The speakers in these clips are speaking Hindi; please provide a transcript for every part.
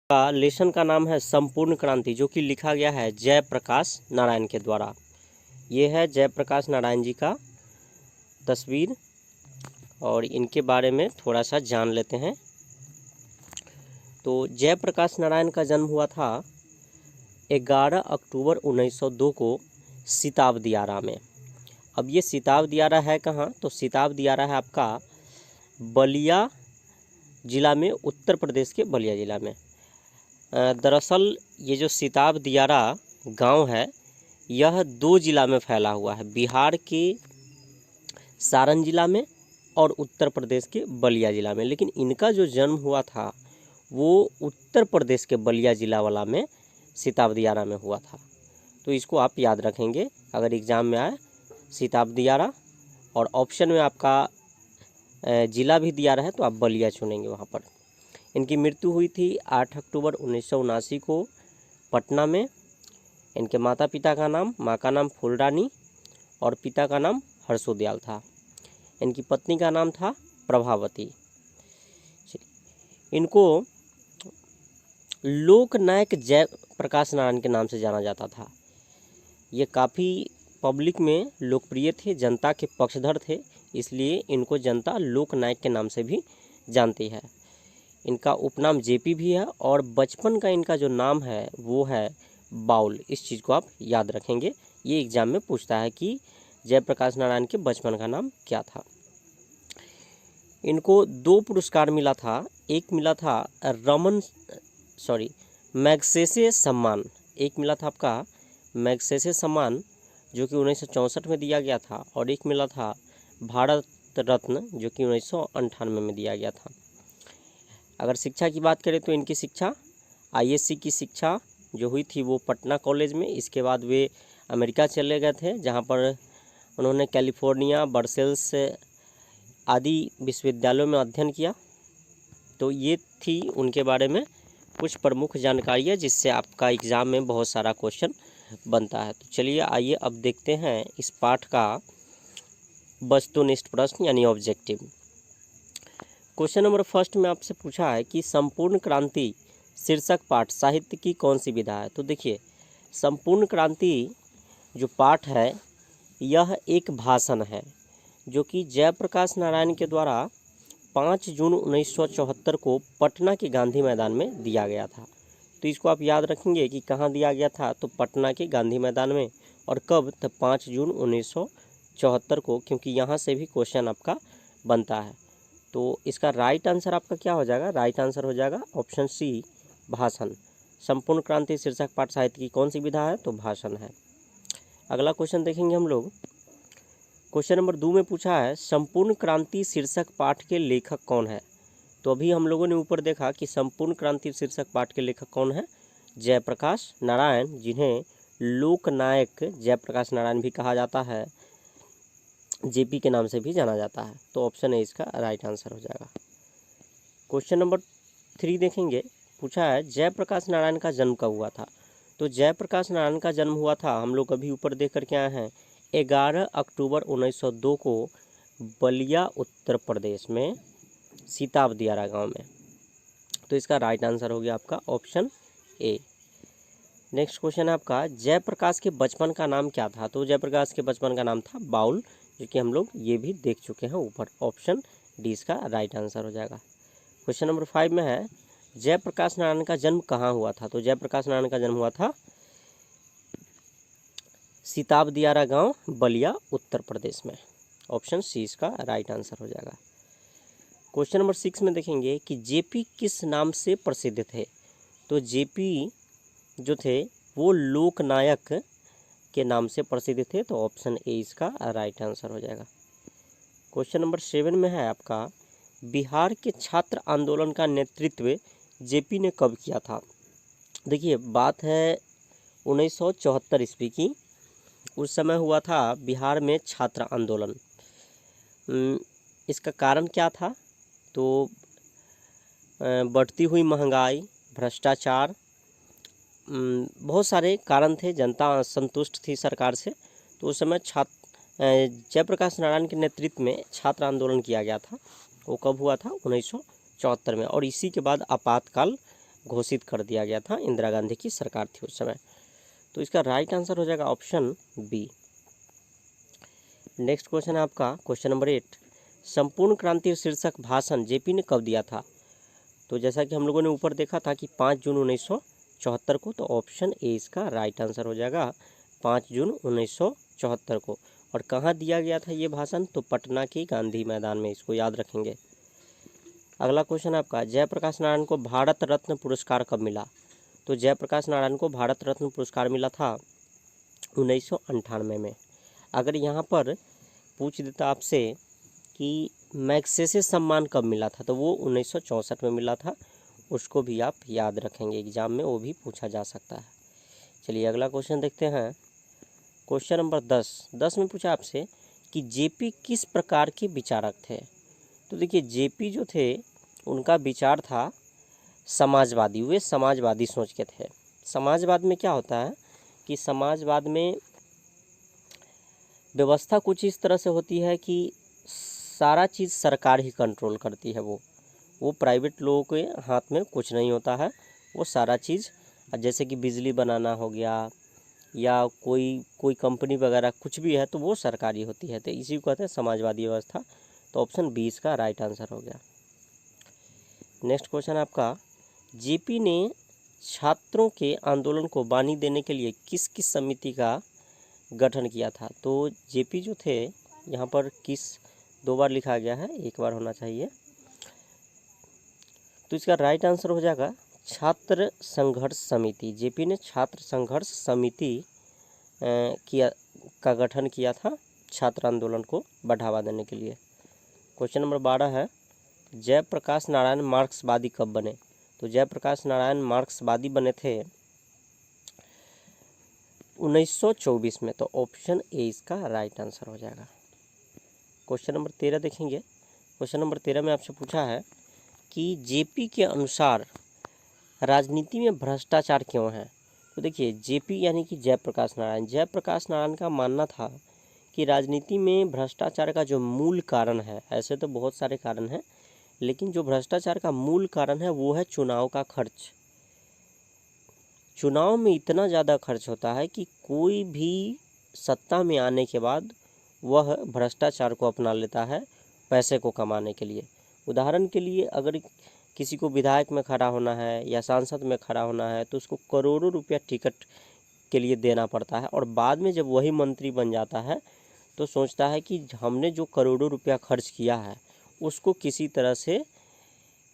का लेसन का नाम है संपूर्ण क्रांति, जो कि लिखा गया है जयप्रकाश नारायण के द्वारा। ये है जयप्रकाश नारायण जी का तस्वीर और इनके बारे में थोड़ा सा जान लेते हैं। तो जयप्रकाश नारायण का जन्म हुआ था 11 अक्टूबर 1902 को सिताब दियारा में। अब ये सिताब दियारा है कहाँ? तो सिताब दियारा है आपका बलिया ज़िला में, उत्तर प्रदेश के बलिया ज़िला में। दरअसल ये जो सिताब दियारा गांव है यह 2 ज़िला में फैला हुआ है, बिहार के सारण ज़िला में और उत्तर प्रदेश के बलिया ज़िला में। लेकिन इनका जो जन्म हुआ था वो उत्तर प्रदेश के बलिया ज़िला वाला में सिताब दियारा में हुआ था। तो इसको आप याद रखेंगे अगर एग्ज़ाम में आए सिताब दियारा, और ऑप्शन में आपका ज़िला भी दिया रहा है तो आप बलिया चुनेंगे वहाँ पर। इनकी मृत्यु हुई थी 8 अक्टूबर 1979 को पटना में। इनके माता पिता का नाम, माँ का नाम फूलरानी और पिता का नाम हर्षोदयाल था। इनकी पत्नी का नाम था प्रभावती। इनको लोकनायक जयप्रकाश नारायण के नाम से जाना जाता था। ये काफ़ी पब्लिक में लोकप्रिय थे, जनता के पक्षधर थे, इसलिए इनको जनता लोकनायक के नाम से भी जानती है। इनका उपनाम जेपी भी है और बचपन का इनका जो नाम है वो है बाउल। इस चीज़ को आप याद रखेंगे, ये एग्ज़ाम में पूछता है कि जयप्रकाश नारायण के बचपन का नाम क्या था। इनको 2 पुरस्कार मिला था। एक मिला था मैग्सेसे सम्मान, एक मिला था आपका मैग्सेसे सम्मान जो कि 1964 में दिया गया था, और एक मिला था भारत रत्न जो कि 1998 में दिया गया था। अगर शिक्षा की बात करें तो इनकी शिक्षा आईएससी की शिक्षा जो हुई थी वो पटना कॉलेज में। इसके बाद वे अमेरिका चले गए थे जहाँ पर उन्होंने कैलिफोर्निया, ब्रसेल्स आदि विश्वविद्यालयों में अध्ययन किया। तो ये थी उनके बारे में कुछ प्रमुख जानकारियाँ जिससे आपका एग्ज़ाम में बहुत सारा क्वेश्चन बनता है। तो चलिए आइए अब देखते हैं इस पाठ का वस्तुनिष्ठ प्रश्न यानी ऑब्जेक्टिव। क्वेश्चन नंबर फर्स्ट में आपसे पूछा है कि संपूर्ण क्रांति शीर्षक पाठ साहित्य की कौन सी विधा है। तो देखिए संपूर्ण क्रांति जो पाठ है यह एक भाषण है जो कि जयप्रकाश नारायण के द्वारा 5 जून 1974 को पटना के गांधी मैदान में दिया गया था। तो इसको आप याद रखेंगे कि कहाँ दिया गया था, तो पटना के गांधी मैदान में। और कब? तो 5 जून 1974 को, क्योंकि यहाँ से भी क्वेश्चन आपका बनता है। तो इसका राइट आंसर आपका क्या हो जाएगा? राइट आंसर हो जाएगा ऑप्शन सी, भाषण। संपूर्ण क्रांति शीर्षक पाठ साहित्य की कौन सी विधा है? तो भाषण है। अगला क्वेश्चन देखेंगे हम लोग। क्वेश्चन नंबर 2 में पूछा है संपूर्ण क्रांति शीर्षक पाठ के लेखक कौन है। तो अभी हम लोगों ने ऊपर देखा कि संपूर्ण क्रांति शीर्षक पाठ के लेखक कौन है? जयप्रकाश नारायण, जिन्हें लोकनायक जयप्रकाश नारायण भी कहा जाता है, जेपी के नाम से भी जाना जाता है। तो ऑप्शन ए इसका राइट आंसर हो जाएगा। क्वेश्चन नंबर 3 देखेंगे। पूछा है जयप्रकाश नारायण का जन्म कब हुआ था। तो जयप्रकाश नारायण का जन्म हुआ था, हम लोग अभी ऊपर देख करके आए हैं, 11 अक्टूबर 1902 को बलिया उत्तर प्रदेश में सिताब दियारा गाँव में। तो इसका राइट आंसर हो गया आपका ऑप्शन ए। नेक्स्ट क्वेश्चन है आपका जयप्रकाश के बचपन का नाम क्या था। तो जयप्रकाश के बचपन का नाम था बाउल, जो कि हम लोग ये भी देख चुके हैं ऊपर। ऑप्शन डी इसका राइट आंसर हो जाएगा। क्वेश्चन नंबर 5 में है जयप्रकाश नारायण का जन्म कहाँ हुआ था। तो जयप्रकाश नारायण का जन्म हुआ था सिताब दियारा गांव, बलिया उत्तर प्रदेश में। ऑप्शन सी इसका राइट आंसर हो जाएगा। क्वेश्चन नंबर 6 में देखेंगे कि जेपी किस नाम से प्रसिद्ध थे। तो जेपी जो थे वो लोकनायक के नाम से प्रसिद्ध थे। तो ऑप्शन ए इसका राइट आंसर हो जाएगा। क्वेश्चन नंबर 7 में है आपका बिहार के छात्र आंदोलन का नेतृत्व जेपी ने कब किया था। देखिए बात है 1974 ईस्वी की। उस समय हुआ था बिहार में छात्र आंदोलन। इसका कारण क्या था? तो बढ़ती हुई महंगाई, भ्रष्टाचार, बहुत सारे कारण थे। जनता असंतुष्ट थी सरकार से। तो उस समय जयप्रकाश नारायण के नेतृत्व में छात्र आंदोलन किया गया था। वो कब हुआ था? 1974 में। और इसी के बाद आपातकाल घोषित कर दिया गया था। इंदिरा गांधी की सरकार थी उस समय। तो इसका राइट आंसर हो जाएगा ऑप्शन बी। नेक्स्ट क्वेश्चन है आपका क्वेश्चन नंबर 8, संपूर्ण क्रांति शीर्षक भाषण जेपी ने कब दिया था? तो जैसा कि हम लोगों ने ऊपर देखा था कि 5 जून 1974 को, तो ऑप्शन ए इसका राइट आंसर हो जाएगा 5 जून 1974 को। और कहाँ दिया गया था ये भाषण? तो पटना के गांधी मैदान में, इसको याद रखेंगे। अगला क्वेश्चन है आपका, जयप्रकाश नारायण को भारत रत्न पुरस्कार कब मिला? तो जयप्रकाश नारायण को भारत रत्न पुरस्कार मिला था 1998 में। अगर यहाँ पर पूछ देता आपसे कि मैग्सेसे सम्मान कब मिला था, तो वो 1964 में मिला था। उसको भी आप याद रखेंगे, एग्जाम में वो भी पूछा जा सकता है। चलिए अगला क्वेश्चन देखते हैं। क्वेश्चन नंबर 10 में पूछा आपसे कि जेपी किस प्रकार के विचारक थे? तो देखिए जेपी जो थे उनका विचार था समाजवादी, वे समाजवादी सोच के थे। समाजवाद में क्या होता है कि समाजवाद में व्यवस्था कुछ इस तरह से होती है कि सारा चीज़ सरकार ही कंट्रोल करती है। वो प्राइवेट लोगों के हाथ में कुछ नहीं होता है। वो सारा चीज़, जैसे कि बिजली बनाना हो गया या कोई कंपनी वगैरह कुछ भी है, तो वो सरकारी होती है। तो इसी को कहते हैं समाजवादी व्यवस्था। तो ऑप्शन बी इसका राइट आंसर हो गया। नेक्स्ट क्वेश्चन आपका, जेपी ने छात्रों के आंदोलन को बानी देने के लिए किस किस समिति का गठन किया था? तो जेपी जो थे, यहाँ पर किस 2 बार लिखा गया है, 1 बार होना चाहिए। तो इसका राइट आंसर हो जाएगा छात्र संघर्ष समिति। जेपी ने छात्र संघर्ष समिति का गठन किया था छात्र आंदोलन को बढ़ावा देने के लिए। क्वेश्चन नंबर 12 है, जयप्रकाश नारायण मार्क्सवादी कब बने? तो जयप्रकाश नारायण मार्क्सवादी बने थे 1924 में। तो ऑप्शन ए इसका राइट आंसर हो जाएगा। क्वेश्चन नंबर 13 देखेंगे। क्वेश्चन नंबर 13 में आपसे पूछा है कि जेपी के अनुसार राजनीति में भ्रष्टाचार क्यों है? तो देखिए जेपी यानी कि जयप्रकाश नारायण का मानना था कि राजनीति में भ्रष्टाचार का जो मूल कारण है, ऐसे तो बहुत सारे कारण हैं, लेकिन जो भ्रष्टाचार का मूल कारण है वो है चुनाव का खर्च। चुनाव में इतना ज़्यादा खर्च होता है कि कोई भी सत्ता में आने के बाद वह भ्रष्टाचार को अपना लेता है पैसे को कमाने के लिए। उदाहरण के लिए, अगर किसी को विधायक में खड़ा होना है या सांसद में खड़ा होना है तो उसको करोड़ों रुपया टिकट के लिए देना पड़ता है, और बाद में जब वही मंत्री बन जाता है तो सोचता है कि हमने जो करोड़ों रुपया खर्च किया है उसको किसी तरह से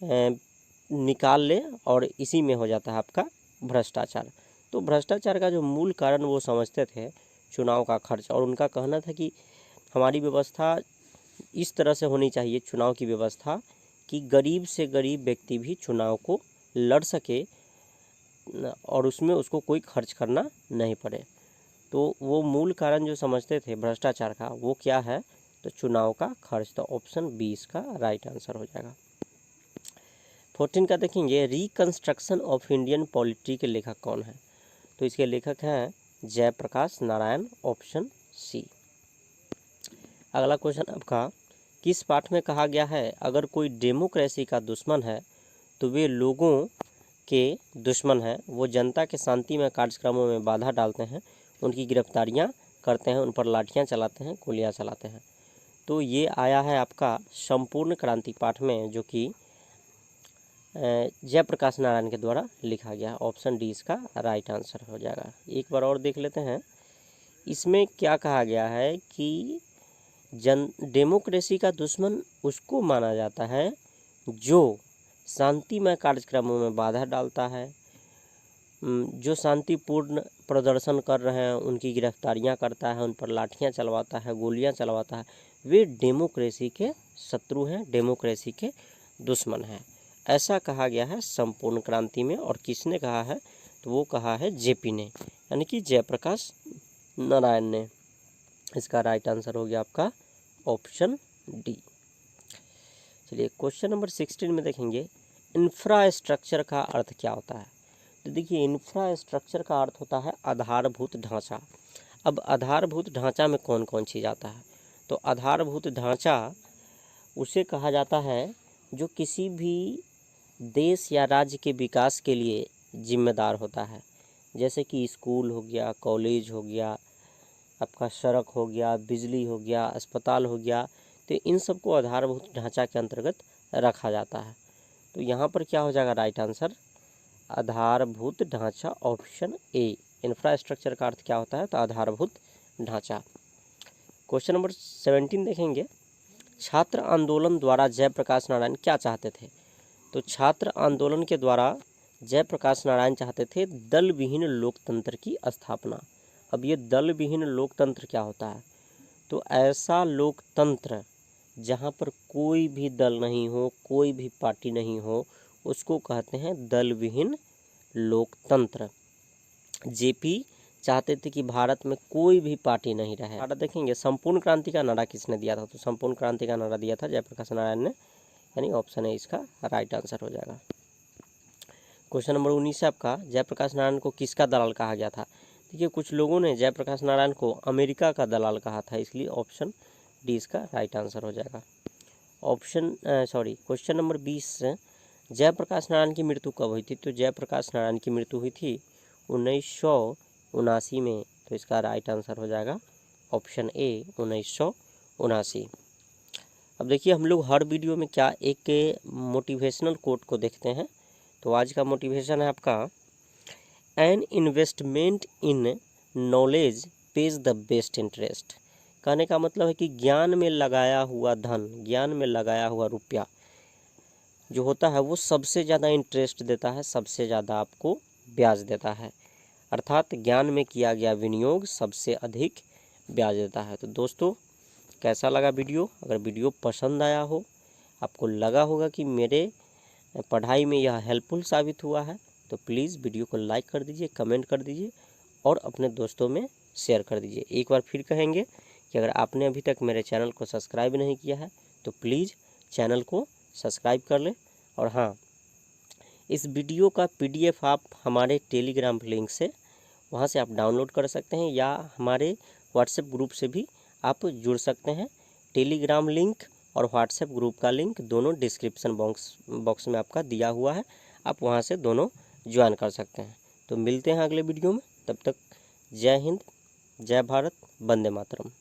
निकाल ले, और इसी में हो जाता है आपका भ्रष्टाचार। तो भ्रष्टाचार का जो मूल कारण वो समझते थे चुनाव का खर्च, और उनका कहना था कि हमारी व्यवस्था इस तरह से होनी चाहिए, चुनाव की व्यवस्था, कि गरीब से गरीब व्यक्ति भी चुनाव को लड़ सके और उसमें उसको कोई खर्च करना नहीं पड़े। तो वो मूल कारण जो समझते थे भ्रष्टाचार का, वो क्या है? तो चुनाव का खर्च। तो ऑप्शन बी इसका राइट आंसर हो जाएगा। 14 का देखेंगे, रिकंस्ट्रक्शन ऑफ इंडियन पॉलिटी के लेखक कौन है? तो इसके लेखक हैं जयप्रकाश नारायण, ऑप्शन सी। अगला क्वेश्चन आपका, किस पाठ में कहा गया है अगर कोई डेमोक्रेसी का दुश्मन है तो वे लोगों के दुश्मन हैं, वो जनता के शांतिमय कार्यक्रमों में बाधा डालते हैं, उनकी गिरफ्तारियां करते हैं, उन पर लाठियां चलाते हैं, गोलियां चलाते हैं। तो ये आया है आपका संपूर्ण क्रांति पाठ में, जो कि जयप्रकाश नारायण के द्वारा लिखा गया। ऑप्शन डी इसका राइट आंसर हो जाएगा। एक बार और देख लेते हैं इसमें क्या कहा गया है कि डेमोक्रेसी का दुश्मन उसको माना जाता है जो शांतिमय कार्यक्रमों में बाधा डालता है, जो शांतिपूर्ण प्रदर्शन कर रहे हैं उनकी गिरफ्तारियां करता है, उन पर लाठियां चलवाता है, गोलियां चलवाता है, वे डेमोक्रेसी के शत्रु हैं, डेमोक्रेसी के दुश्मन हैं। ऐसा कहा गया है संपूर्ण क्रांति में। और किसने कहा है? तो वो कहा है जेपी ने, यानी कि जयप्रकाश नारायण ने। इसका राइट आंसर हो गया आपका ऑप्शन डी। चलिए क्वेश्चन नंबर 16 में देखेंगे, इंफ्रास्ट्रक्चर का अर्थ क्या होता है? तो देखिए इंफ्रास्ट्रक्चर का अर्थ होता है आधारभूत ढांचा। अब आधारभूत ढांचा में कौन कौन चीज़ आता है? तो आधारभूत ढांचा उसे कहा जाता है जो किसी भी देश या राज्य के विकास के लिए जिम्मेदार होता है, जैसे कि स्कूल हो गया, कॉलेज हो गया, आपका सड़क हो गया, बिजली हो गया, अस्पताल हो गया, तो इन सबको आधारभूत ढांचा के अंतर्गत रखा जाता है। तो यहाँ पर क्या हो जाएगा राइट आंसर, आधारभूत ढांचा, ऑप्शन ए। इंफ्रास्ट्रक्चर का अर्थ क्या होता है, तो आधारभूत ढांचा। क्वेश्चन नंबर 17 देखेंगे, छात्र आंदोलन द्वारा जयप्रकाश नारायण क्या चाहते थे। तो छात्र आंदोलन के द्वारा जयप्रकाश नारायण चाहते थे दल विहीन लोकतंत्र की स्थापना। अब ये दल विहीन लोकतंत्र क्या होता है, तो ऐसा लोकतंत्र जहाँ पर कोई भी दल नहीं हो, कोई भी पार्टी नहीं हो, उसको कहते हैं दल विहीन लोकतंत्र। जेपी चाहते थे कि भारत में कोई भी पार्टी नहीं रहे। नारा देखेंगे, संपूर्ण क्रांति का नारा किसने दिया था, तो संपूर्ण क्रांति का नारा दिया था जयप्रकाश नारायण ने, यानी ऑप्शन है इसका राइट आंसर हो जाएगा। क्वेश्चन नंबर 19 है आपका, जयप्रकाश नारायण को किसका दलाल कहा गया था। देखिए कुछ लोगों ने जयप्रकाश नारायण को अमेरिका का दलाल कहा था, इसलिए ऑप्शन डी इसका राइट आंसर हो जाएगा। क्वेश्चन नंबर 20, जयप्रकाश नारायण की मृत्यु कब हुई थी। तो जयप्रकाश नारायण की मृत्यु हुई थी 1979 में, तो इसका राइट आंसर हो जाएगा ऑप्शन ए 1979। अब देखिए हम लोग हर वीडियो में क्या एक मोटिवेशनल कोट को देखते हैं। तो आज का मोटिवेशन है आपका, an investment in knowledge page the best interest. कहने का मतलब है कि ज्ञान में लगाया हुआ धन, ज्ञान में लगाया हुआ रुपया जो होता है वो सबसे ज़्यादा इंटरेस्ट देता है, सबसे ज़्यादा आपको ब्याज देता है। अर्थात ज्ञान में किया गया विनियोग सबसे अधिक ब्याज देता है। तो दोस्तों कैसा लगा वीडियो, अगर वीडियो पसंद आया हो, आपको लगा होगा कि मेरे पढ़ाई में यह हेल्पफुल साबित हुआ है, तो प्लीज़ वीडियो को लाइक कर दीजिए, कमेंट कर दीजिए और अपने दोस्तों में शेयर कर दीजिए। एक बार फिर कहेंगे कि अगर आपने अभी तक मेरे चैनल को सब्सक्राइब नहीं किया है तो प्लीज़ चैनल को सब्सक्राइब कर लें। और हाँ, इस वीडियो का PDF आप हमारे टेलीग्राम लिंक से, वहाँ से आप डाउनलोड कर सकते हैं, या हमारे व्हाट्सएप ग्रुप से भी आप जुड़ सकते हैं। टेलीग्राम लिंक और व्हाट्सएप ग्रुप का लिंक दोनों डिस्क्रिप्शन बॉक्स में आपका दिया हुआ है, आप वहाँ से दोनों ज्वाइन कर सकते हैं। तो मिलते हैं अगले वीडियो में, तब तक जय हिंद, जय भारत, वंदे मातरम।